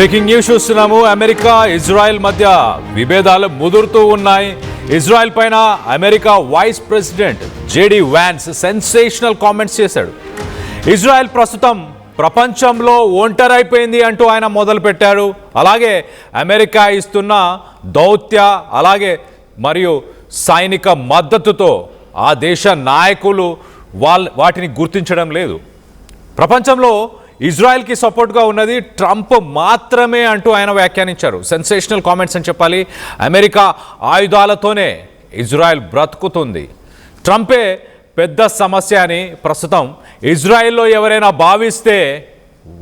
Breaking news చూస్తున్నాము. America Israel మధ్య విభేదాలు ముదురుతూ ఉన్నాయి. ఇజ్రాయెల్ పైన America vice president JD Vance sensational comments చేశాడు. ఇజ్రాయెల్ ప్రస్తుతం ప్రపంచంలో ఒంటరైపోయింది అంటూ ఆయన మొదలుపెట్టారు. అలాగే అమెరికా ఇస్తున్న దౌత్య అలాగే మరియు సైనిక మద్దతుతో ఆ దేశ నాయకులు వాటిని గుర్తించడం లేదు. ప్రపంచంలో ఇజ్రాయెల్కి సపోర్ట్గా ఉన్నది ట్రంప్ మాత్రమే అంటూ ఆయన వ్యాఖ్యానించారు. సెన్సేషనల్ కామెంట్స్ అని చెప్పాలి. అమెరికా ఆయుధాలతోనే ఇజ్రాయెల్ బ్రతుకుతుంది, ట్రంపే పెద్ద సమస్య అని ప్రస్తుతం ఇజ్రాయెల్లో ఎవరైనా భావిస్తే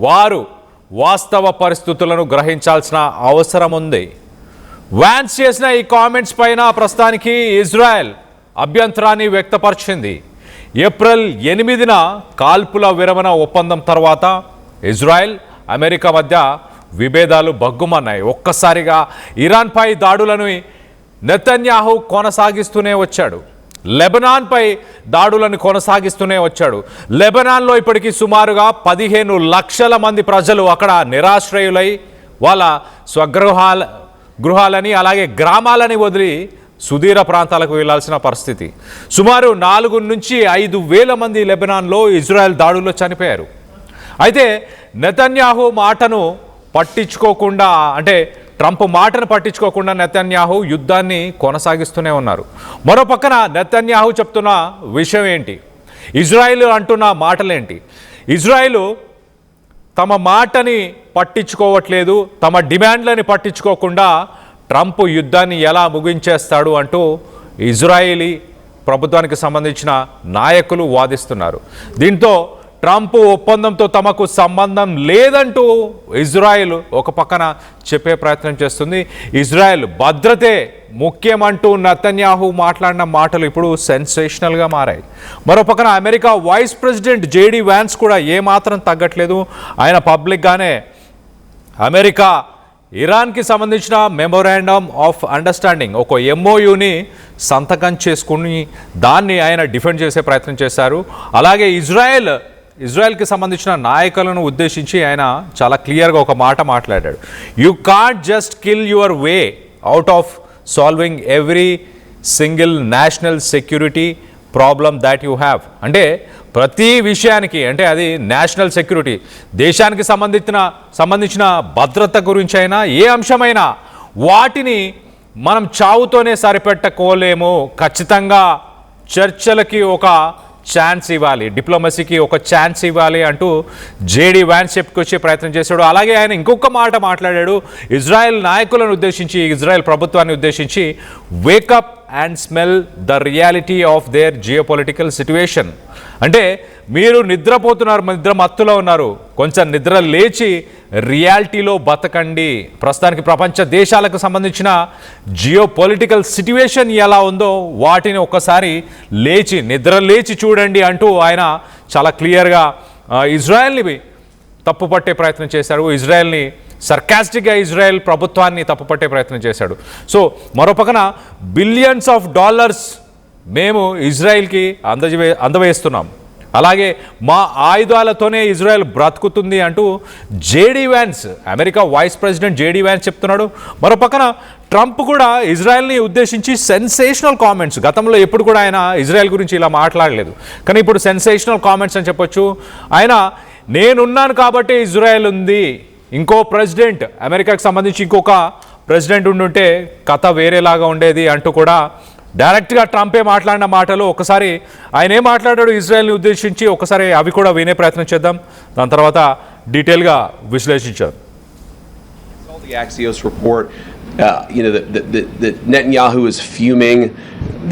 వారు వాస్తవ పరిస్థితులను గ్రహించాల్సిన అవసరం ఉంది. వ్యాన్స్ చేసిన ఈ కామెంట్స్ పైన ప్రస్తుతానికి ఇజ్రాయెల్ అభ్యంతరాన్ని వ్యక్తపరిచింది. ఏప్రిల్ 8న కాల్పుల విరమణ ఒప్పందం తర్వాత ఇజ్రాయెల్ అమెరికా మధ్య విభేదాలు బగ్గుమన్నాయి. ఒక్కసారిగా ఇరాన్పై దాడులను నెతన్యాహు కొనసాగిస్తూనే వచ్చాడు. లెబనాన్పై దాడులను కొనసాగిస్తూనే వచ్చాడు. లెబనాన్లో ఇప్పటికీ సుమారుగా 15 లక్షల మంది ప్రజలు అక్కడ నిరాశ్రయులై వాళ్ళ గృహాలని అలాగే గ్రామాలని వదిలి సుదీర ప్రాంతాలకు వెళ్లాల్సిన పరిస్థితి. సుమారు 4 నుంచి 5 వేల మంది లెబనాన్లో ఇజ్రాయెల్ దాడుల్లో చనిపోయారు. అయితే నెతన్యాహు మాటను పట్టించుకోకుండా, అంటే ట్రంప్ మాటను పట్టించుకోకుండా నెతన్యాహు యుద్ధాన్ని కొనసాగిస్తూనే ఉన్నారు. మరో పక్కన నెతన్యాహు చెప్తున్న విషయం ఏంటి, ఇజ్రాయెల్ అంటున్న మాటలేంటి? ఇజ్రాయెల్ తమ మాటని పట్టించుకోవట్లేదు, తమ డిమాండ్లని పట్టించుకోకుండా ట్రంప్ యుద్ధాన్ని ఎలా ముగించేస్తాడు అంటూ ఇజ్రాయేలీ ప్రభుత్వానికి సంబంధించిన నాయకులు వాదిస్తున్నారు. దీంతో ట్రంప్ ఒప్పందంతో తమకు సంబంధం లేదంటూ ఇజ్రాయెల్ ఒక పక్కన చెప్పే ప్రయత్నం చేస్తుంది. ఇజ్రాయెల్ భద్రతే ముఖ్యమంటూ నెతన్యాహు మాట్లాడిన మాటలు ఇప్పుడు సెన్సేషనల్గా మారాయి. మరో పక్కన America vice president JD Vance కూడా ఏమాత్రం తగ్గట్లేదు. ఆయన పబ్లిక్గానే అమెరికా ఇరాన్కి సంబంధించిన మెమోరాండమ్ ఆఫ్ అండర్స్టాండింగ్ ఒక MOUని సంతకం చేసుకుని దాన్ని ఆయన డిఫెండ్ చేసే ప్రయత్నం చేశారు. అలాగే ఇజ్రాయెల్కి సంబంధించిన నాయకులను ఉద్దేశించి ఆయన చాలా క్లియర్గా ఒక మాట మాట్లాడాడు. You can't just kill your way out of solving every single national security problem that you have. అంటే ప్రతి విషయానికి, అంటే అది నేషనల్ సెక్యూరిటీ, దేశానికి సంబంధించిన భద్రత గురించి అయినా ఏ అంశమైనా వాటిని మనం చావుతోనే సరిపెట్టుకోలేము. ఖచ్చితంగా చర్చలకి ఒక ఛాన్స్ ఇవ్వాలి, డిప్లొమసీకి ఒక ఛాన్స్ ఇవ్వాలి అంటూ జేడీ వ్యాన్స్ చెప్పుకొచ్చే ప్రయత్నం చేశాడు. అలాగే ఆయన ఇంకొక మాట మాట్లాడాడు ఇజ్రాయెల్ నాయకులను ఉద్దేశించి, ఇజ్రాయెల్ ప్రభుత్వాన్ని ఉద్దేశించి, wake up and smell the reality of their geopolitical situation. అంటే మీరు నిద్రపోతున్నారు, నిద్ర మత్తులో ఉన్నారు, కొంచెం నిద్ర లేచి రియాలిటీలో బతకండి. ప్రస్తుతానికి ప్రపంచ దేశాలకు సంబంధించిన జియోపొలిటికల్ సిట్యుయేషన్ ఎలా ఉందో వాటిని ఒక్కసారి నిద్ర లేచి చూడండి అంటూ ఆయన చాలా క్లియర్గా ఇజ్రాయెల్ని తప్పుపట్టే ప్రయత్నం చేశారు. ఇజ్రాయెల్ని సర్కాస్టిక్గా ఇజ్రాయెల్ ప్రభుత్వాన్ని తప్పుపట్టే ప్రయత్నం చేశాడు. సో మరో పక్కన బిలియన్స్ ఆఫ్ డాలర్స్ మేము ఇజ్రాయెల్కి అందవేస్తున్నాం, అలాగే మా ఆయుధాలతోనే ఇజ్రాయెల్ బ్రతుకుతుంది అంటూ JD Vance, America vice president JD Vance చెప్తున్నాడు. మరో పక్కన ట్రంప్ కూడా ఇజ్రాయెల్ని ఉద్దేశించి సెన్సేషనల్ కామెంట్స్, గతంలో ఎప్పుడు కూడా ఆయన ఇజ్రాయెల్ గురించి ఇలా మాట్లాడలేదు, కానీ ఇప్పుడు సెన్సేషనల్ కామెంట్స్ అని చెప్పొచ్చు. ఆయన నేనున్నాను కాబట్టి ఇజ్రాయెల్ ఉంది, ఇంకో ప్రెసిడెంట్, అమెరికాకి సంబంధించి ఇంకొక ప్రెసిడెంట్ ఉండుంటే కథ వేరేలాగా ఉండేది అంటూ కూడా డైరెక్ట్గా ట్రంపే మాట్లాడిన మాటలు ఒకసారి ఆయన ఏం మాట్లాడాడు ఇజ్రాయెల్ని ఉద్దేశించి ఒకసారి అవి కూడా వినే ప్రయత్నం చేద్దాం, దాని తర్వాత డీటెయిల్గా విశ్లేషించారు. The Axios report, that Netanyahu is fuming.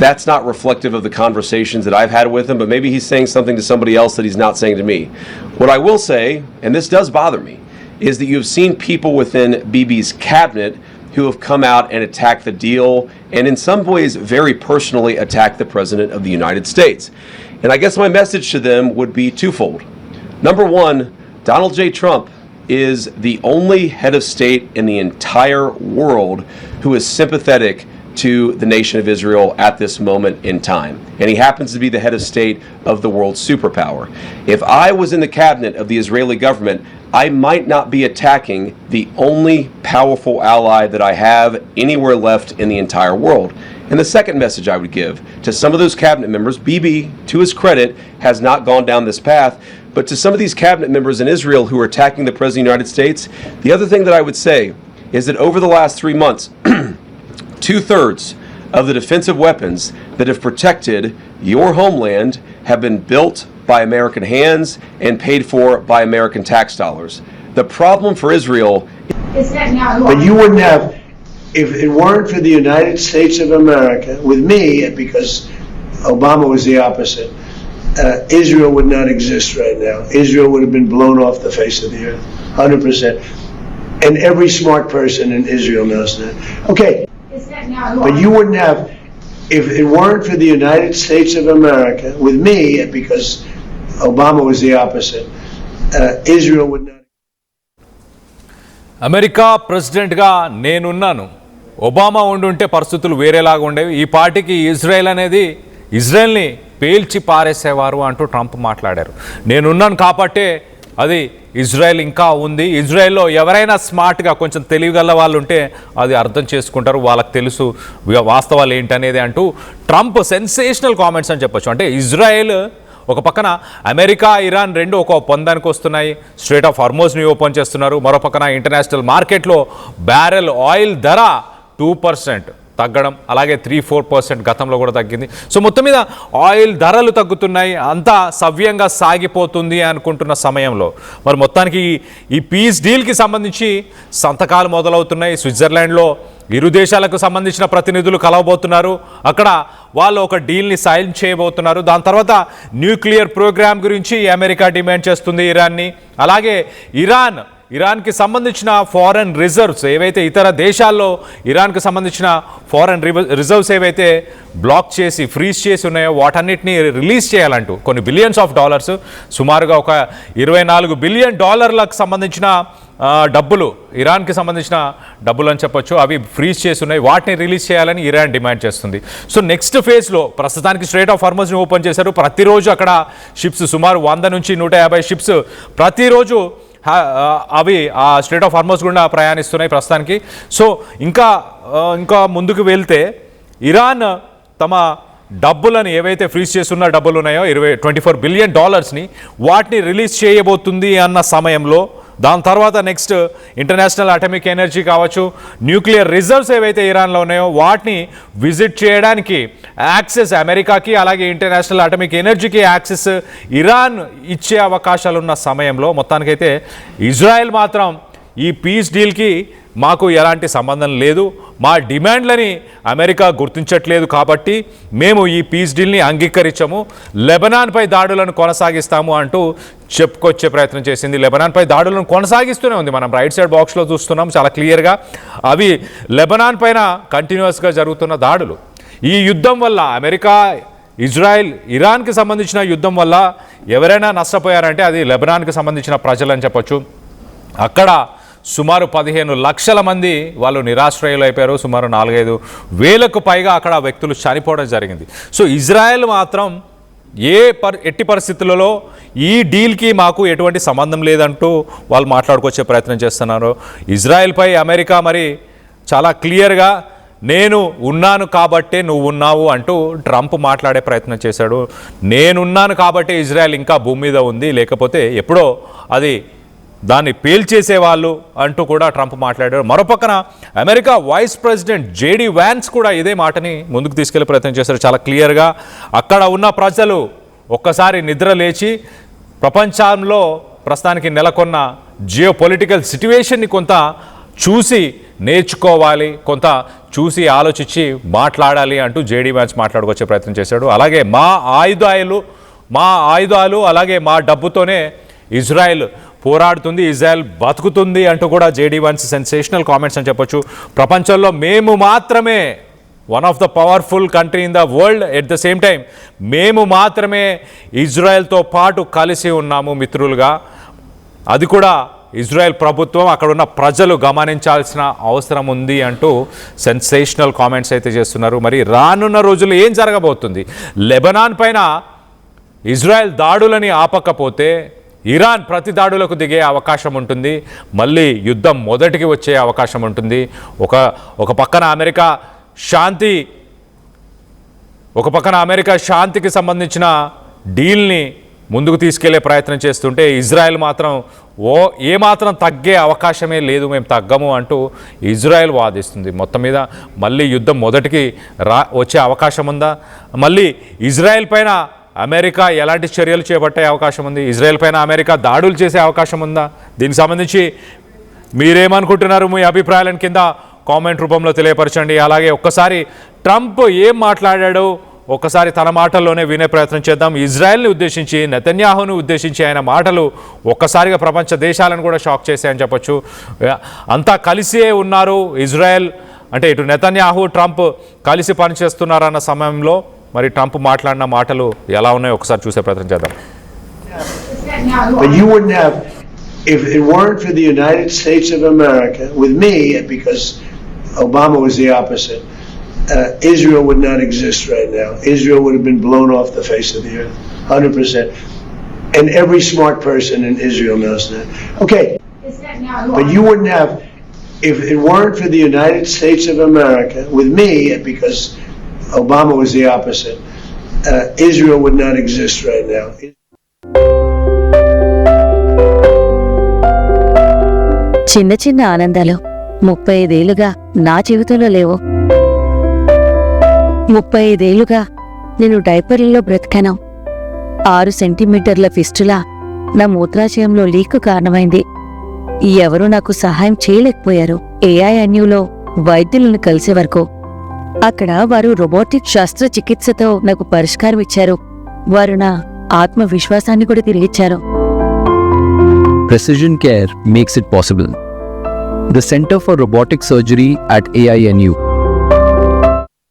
That's not reflective of the conversations that I've had with him, but maybe he's saying something to somebody else that he's not saying to me. What I will say, and this does bother me, is that you've seen people within Bibi's cabinet who have come out and attacked the deal and in some ways very personally attacked the President of the United States. And I guess my message to them would be twofold. Number one, Donald J. Trump is the only head of state in the entire world who is sympathetic to the nation of Israel at this moment in time. And he happens to be the head of state of the world superpower. If I was in the cabinet of the Israeli government, I might not be attacking the only powerful ally that I have anywhere left in the entire world. And the second message I would give to some of those cabinet members, Bibi, to his credit, has not gone down this path, but to some of these cabinet members in Israel who are attacking the President of the United States, the other thing that I would say is that over the last 3 months, 2/3 of the defensive weapons that have protected your homeland have been built by American hands and paid for by American tax dollars. The problem for Israel is that now. But you wouldn't have, if it weren't for the United States of America, with me, because Obama was the opposite, Israel would not exist right now. Israel would have been blown off the face of the earth, 100%. And every smart person in Israel knows that. Okay, Is that now. but you wouldn't have, if it weren't for the United States of America, with me, because Obama was the opposite, Israel would not. America ప్రెసిడెంట్గా నేనున్నాను, Obama ఉండుంటే పరిస్థితులు వేరేలాగా ఉండేవి, ఈ పార్టీకి ఇజ్రాయెల్ని పేల్చి పారేసేవారు అంటూ Trump మాట్లాడారు. నేనున్నాను కాబట్టే అది ఇజ్రాయెల్ ఇంకా ఉంది. ఇజ్రాయెల్లో ఎవరైనా స్మార్ట్గా కొంచెం తెలివిగల వాళ్ళు ఉంటే అది అర్థం చేసుకుంటారు, వాళ్ళకి తెలుసు వాస్తవాలు ఏంటనేది అంటూ ట్రంప్ సెన్సేషనల్ కామెంట్స్ అని చెప్పొచ్చు. అంటే ఇజ్రాయెల్ ఒక పక్కన అమెరికా, ఇరాన్ రెండు ఒక ఒప్పందానికి వస్తున్నాయి, స్ట్రెయిట్ ఆఫ్ హార్మోజ్ని ఓపెన్ చేస్తున్నారు. మరో పక్కన ఇంటర్నేషనల్ మార్కెట్లో బ్యారెల్ ఆయిల్ ధర 2% తగ్గడం, అలాగే 3-4% గతంలో కూడా తగ్గింది. సో మొత్తం మీద ఆయిల్ ధరలు తగ్గుతున్నాయి, అంతా సవ్యంగా సాగిపోతుంది అనుకుంటున్న సమయంలో మరి మొత్తానికి ఈ పీస్ డీల్కి సంబంధించి సంతకాలు మొదలవుతున్నాయి. స్విట్జర్లాండ్లో ఇరు దేశాలకు సంబంధించిన ప్రతినిధులు కలవబోతున్నారు. అక్కడ వాళ్ళు ఒక డీల్ని సైన్ చేయబోతున్నారు. దాని తర్వాత న్యూక్లియర్ ప్రోగ్రామ్ గురించి అమెరికా డిమాండ్ చేస్తుంది ఇరాన్ని. అలాగే ఇరాన్కి సంబంధించిన ఫారెన్ రిజర్వ్స్ ఏవైతే ఇతర దేశాల్లో ఇరాన్కి సంబంధించిన ఫారెన్ రిజర్వ్స్ ఏవైతే బ్లాక్ చేసి ఫ్రీజ్ చేసి ఉన్నాయో వాటన్నిటిని రిలీజ్ చేయాలంటూ కొన్ని బిలియన్స్ ఆఫ్ డాలర్స్, సుమారుగా ఒక $24 బిలియన్ సంబంధించిన డబ్బులు, ఇరాన్కి సంబంధించిన డబ్బులు అని చెప్పొచ్చు, అవి ఫ్రీజ్ చేసి ఉన్నాయి, వాటిని రిలీజ్ చేయాలని ఇరాన్ డిమాండ్ చేస్తుంది. సో నెక్స్ట్ ఫేజ్లో ప్రస్తుతానికి స్ట్రెయిట్ ఆఫ్ హార్మోజ్ని ఓపెన్ చేశారు. ప్రతిరోజు అక్కడ షిప్స్ సుమారు 100 నుంచి 150 షిప్స్ ప్రతిరోజు అవి ఆ స్ట్రెయిట్ ఆఫ్ హార్మోజ్ గుండా ప్రయాణిస్తున్నాయి ప్రస్తుతానికి. సో ఇంకా ముందుకు వెళ్తే ఇరాన్ తమ డబ్బులను ఏవైతే ఫ్రీజ్ చేస్తున్న డబ్బులు ఉన్నాయో $24 బిలియన్ వాటిని రిలీజ్ చేయబోతుంది అన్న సమయంలో దాని తర్వాత నెక్స్ట్ ఇంటర్నేషనల్ అటామిక్ ఎనర్జీ కావచ్చు, న్యూక్లియర్ రిజర్వ్స్ ఏవైతే ఇరాన్లో ఉన్నాయో వాటిని విజిట్ చేయడానికి యాక్సెస్ అమెరికాకి, అలాగే ఇంటర్నేషనల్ అటామిక్ ఎనర్జీకి యాక్సెస్ ఇరాన్ ఇచ్చే అవకాశాలు ఉన్న సమయంలో మొత్తానికైతే ఇజ్రాయెల్ మాత్రం ఈ పీస్ డీల్కి మాకు ఎలాంటి సంబంధం లేదు, మా డిమాండ్లని అమెరికా గుర్తించట్లేదు కాబట్టి మేము ఈ పీస్ డీల్ని అంగీకరించము, లెబనాన్పై దాడులను కొనసాగిస్తాము అంటూ చెప్పుకొచ్చే ప్రయత్నం చేసింది. లెబనాన్పై దాడులను కొనసాగిస్తూనే ఉంది. మనం రైట్ సైడ్ బాక్స్లో చూస్తున్నాం చాలా క్లియర్గా. అవి లెబనాన్ పైన కంటిన్యూస్గా జరుగుతున్న దాడులు. ఈ యుద్ధం వల్ల అమెరికా, ఇజ్రాయెల్, ఇరాన్కి సంబంధించిన యుద్ధం వల్ల ఎవరైనా నష్టపోయారంటే అది లెబనాన్కి సంబంధించిన ప్రజలని చెప్పొచ్చు. అక్కడ సుమారు 15 లక్షల మంది వాళ్ళు నిరాశ్రయులు అయిపోయారు. సుమారు 4-5 వేలకు పైగా అక్కడ వ్యక్తులు చనిపోవడం జరిగింది. సో ఇజ్రాయెల్ మాత్రం ఎట్టి పరిస్థితులలో ఈ డీల్కి మాకు ఎటువంటి సంబంధం లేదంటూ వాళ్ళు మాట్లాడుకొచ్చే ప్రయత్నం చేస్తున్నారు. ఇజ్రాయెల్పై అమెరికా మరి చాలా క్లియర్గా నేను ఉన్నాను కాబట్టే నువ్వు ఉన్నావు అంటూ ట్రంప్ మాట్లాడే ప్రయత్నం చేశాడు. నేనున్నాను కాబట్టే ఇజ్రాయెల్ ఇంకా భూమి మీద ఉంది, లేకపోతే ఎప్పుడో అది దాన్ని పేల్చేసేవాళ్ళు అంటూ కూడా ట్రంప్ మాట్లాడారు. మరోపక్కన America vice president JD Vance కూడా ఇదే మాటని ముందుకు తీసుకెళ్లే ప్రయత్నం చేశారు. చాలా క్లియర్గా అక్కడ ఉన్న ప్రజలు ఒక్కసారి నిద్ర లేచి ప్రపంచంలో ప్రస్తుతానికి నెలకొన్న జియో పొలిటికల్ సిట్యువేషన్ని కొంత చూసి నేర్చుకోవాలి, కొంత చూసి ఆలోచించి మాట్లాడాలి అంటూ జేడీ వ్యాన్స్ మాట్లాడుకొచ్చే ప్రయత్నం చేశాడు. అలాగే మా ఆయుధాలు అలాగే మా డబ్బుతోనే ఇజ్రాయెల్ పోరాడుతుంది, ఇజ్రాయెల్ బతుకుతుంది అంటూ కూడా జేడీ వ్యాన్స్ సెన్సేషనల్ కామెంట్స్ అని చెప్పొచ్చు. ప్రపంచంలో మేము మాత్రమే one of the powerful country in the world, at the same time మేము మాత్రమే ఇజ్రాయెల్తో పాటు కలిసి ఉన్నాము మిత్రులుగా, అది కూడా ఇజ్రాయెల్ ప్రభుత్వం అక్కడున్న ప్రజలు గమనించాల్సిన అవసరం ఉంది అంటూ సెన్సేషనల్ కామెంట్స్ అయితే చేస్తున్నారు. మరి రానున్న రోజుల్లో ఏం జరగబోతుంది? లెబనాన్ పైన ఇజ్రాయెల్ దాడులని ఆపకపోతే ఇరాన్ ప్రతి దాడులకు దిగే అవకాశం ఉంటుంది. మళ్ళీ యుద్ధం మొదటికి వచ్చే అవకాశం ఉంటుంది. ఒక పక్కన అమెరికా శాంతికి సంబంధించిన డీల్ని ముందుకు తీసుకెళ్లే ప్రయత్నం చేస్తుంటే ఇజ్రాయెల్ మాత్రం ఏమాత్రం తగ్గే అవకాశమే లేదు, మేము తగ్గము అంటూ ఇజ్రాయెల్ వాదిస్తుంది. మొత్తం మీద మళ్ళీ యుద్ధం మొదటికి వచ్చే అవకాశం ఉందా? మళ్ళీ ఇజ్రాయెల్ పైన అమెరికా ఎలాంటి చర్యలు చేపట్టే అవకాశం ఉంది? ఇజ్రాయెల్ పైన అమెరికా దాడులు చేసే అవకాశం ఉందా? దీనికి సంబంధించి మీరేమనుకుంటున్నారు? మీ అభిప్రాయాలను కింద కామెంట్ రూపంలో తెలియపరచండి. అలాగే ఒక్కసారి ట్రంప్ ఏం మాట్లాడాడో ఒక్కసారి తన మాటల్లోనే వినే ప్రయత్నం చేద్దాం. ఇజ్రాయెల్ని ఉద్దేశించి, నెతన్యాహును ఉద్దేశించి ఆయన మాటలు ఒక్కసారిగా ప్రపంచ దేశాలను కూడా షాక్ చేశాయని చెప్పొచ్చు. అంతా కలిసే ఉన్నారు. ఇజ్రాయెల్ అంటే ఇటు నెతన్యాహు, ట్రంప్ కలిసి పనిచేస్తున్నారన్న సమయంలో మరి ట్రంప్ మాట్లాడిన మాటలు ఎలా ఉన్నాయో ఒకసారి చూసే ప్రయత్నం చేద్దాం. But you wouldn't have, if it weren't for the United States of America, with me, because Obama was the opposite, Israel would not exist right now. Israel would have been blown off the face of the earth, 100%. And every smart person in Israel knows that. Okay, but you wouldn't have, if it weren't for the United States of America, with me, because Obama was the opposite, Israel would not exist right now. చిన్న చిన్న ఆనందాలు 35 ఏళ్లుగా నా జీవితంలో లేవు. 35 ఏళ్లుగా నేను డైపర్లలో బ్రతికాను. 6 సెంటీమీటర్ల ఫిస్టులా నా మూత్రాశయంలో లీకు కారణమైంది. ఎవరూ నాకు సహాయం చేయలేకపోయారు. AINUలో వైద్యులను కలిసే వరకు. అక్కడ వారు రోబోటిక్ శస్త్రచికిత్సతో నాకు పరిష్కారం ఇచ్చారు. వారు నా ఆత్మవిశ్వాసాన్ని కూడా తిరిగిచ్చారు. Precision care makes it possible. The Center for Robotic Surgery at AINU